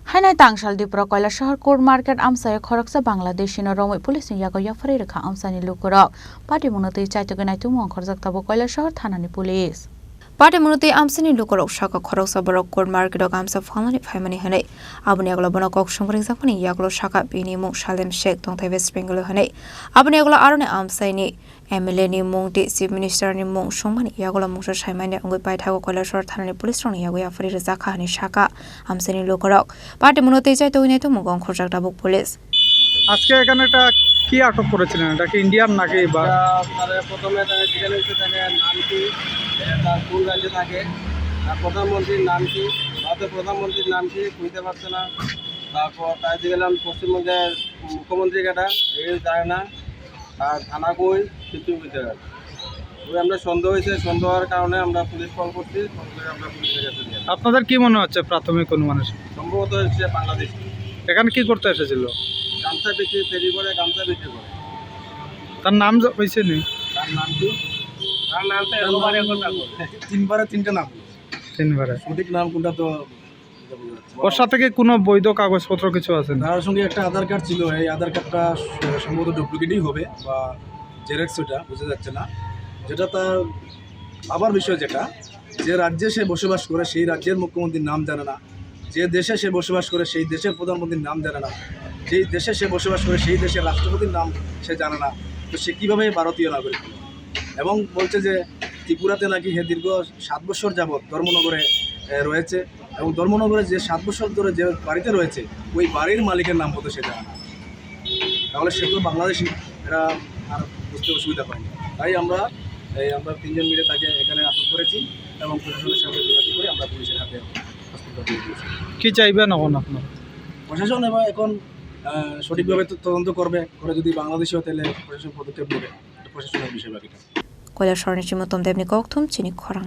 Hainai tangsal Tripura Kailashahar Court Market Amchaio Khoroksa Bangladeshi no Romoi police Yago Yapharwi Rwkha Amchaini lukurok party munoti chaitoganai tumong khorjak tabo Kailashahar thanani police Party munoti Amchaini lukurok shaka Khoroksa borok Court Market ok Amcha family family hanai abuni aglo bono kok songring zakoni Yago shaka bini mung Salem Sheikh tongthai West Bengal hanai abuni aglo arone Amchaini MLA ni mung ti Chief Minister ni mung songmani Yago mungsa saimane ongoi paithago Kailashahar thanani police rong Yago Yapharwi Rwkha ni shaka Amchaini lukurok party মূলতে চাই তো ইনাই তো মুগং খরচাক ডাবুক police আজকে এখানে একটা কি আটক করেছিলেন এটা কি ইন্ডিয়ান নাকি বা তারে প্রথমে তাকে জিজ্ঞাসা করতে থাকে নাম কি তার কোন রাজ্যে থাকে আর প্রধানমন্ত্রীর নাম কি ভারতের প্রধানমন্ত্রীর নাম কি বুঝতে পারছে না তারপর তাই গেলাম পশ্চিমবঙ্গের মুখ্যমন্ত্রী কেটা এই জানে না আর থানা কই কিছু বুঝতে পারে আমরা সন্দেহ হয়েছে সন্দেহ হওয়ার কারণে আমরা পুলিশ কল করছি আমরা পুলিশের কাছে দিই আপনাদের কি মনে হচ্ছে প্রাথমিক অনুমানে সম্ভবত হচ্ছে বাংলাদেশ এখানে কি করতে এসেছিল গামছা বিক্রি ফেরি করে গামছা বিক্রি করে তার নাম হয়েছে নি তার নাম কি তার নাম তো এবারে তিনবারে তিনটা নাম তিনবারে সঠিক নাম কোনটা তো ওর সাথে কি কোনো বৈধ কাগজপত্র কিছু আছে তার সঙ্গে একটা আধার কার্ড ছিল এই আধার কার্ডটা সম্ভবত ডুপ্লিকেটই হবে বা জেরক্স ওটা বোঝা যাচ্ছে না যেটা তার আবার বিষয় যেটা যে রাজ্যে সে বসবাস করে সেই রাজ্যের মুখ্যমন্ত্রীর নাম জানে না যে দেশে সে বসবাস করে সেই দেশের প্রধানমন্ত্রীর নাম জানে না যেই দেশে সে বসবাস করে সেই দেশের রাষ্ট্রপতির নাম সে জানে না তো সে কীভাবে ভারতীয় নাগরিক এবং বলছে যে ত্রিপুরাতে নাকি হে দীর্ঘ 7 বছর যাবৎ ধর্মনগরে রয়েছে এবং ধর্মনগরে যে 7 বছর ধরে যে বাড়িতে রয়েছে ওই বাড়ির মালিকের নাম হতো সে জানে না তাহলে সে তো বাংলাদেশি এরা আর বুঝতে অসুবিধা পায়নি তাই আমরা তিনজন মিলে তাকে এখানে আটক করেছি এবং প্রশাসনের সাথে যোগাযোগ করে আমরা পুলিশের হাতে হস্তান্তর দিয়ে দিয়েছি কি চাইবেন এখন আপনার প্রশাসন এবার এখন সঠিকভাবে তদন্ত করবে করে যদি বাংলাদেশি হয় তাহলে প্রশাসন পদক্ষেপ নেবে প্রশাসনের বিষয় বাকিটা কৈলাসহর নিশ্চিমতম দেবনি কক্থম চিনি খরাং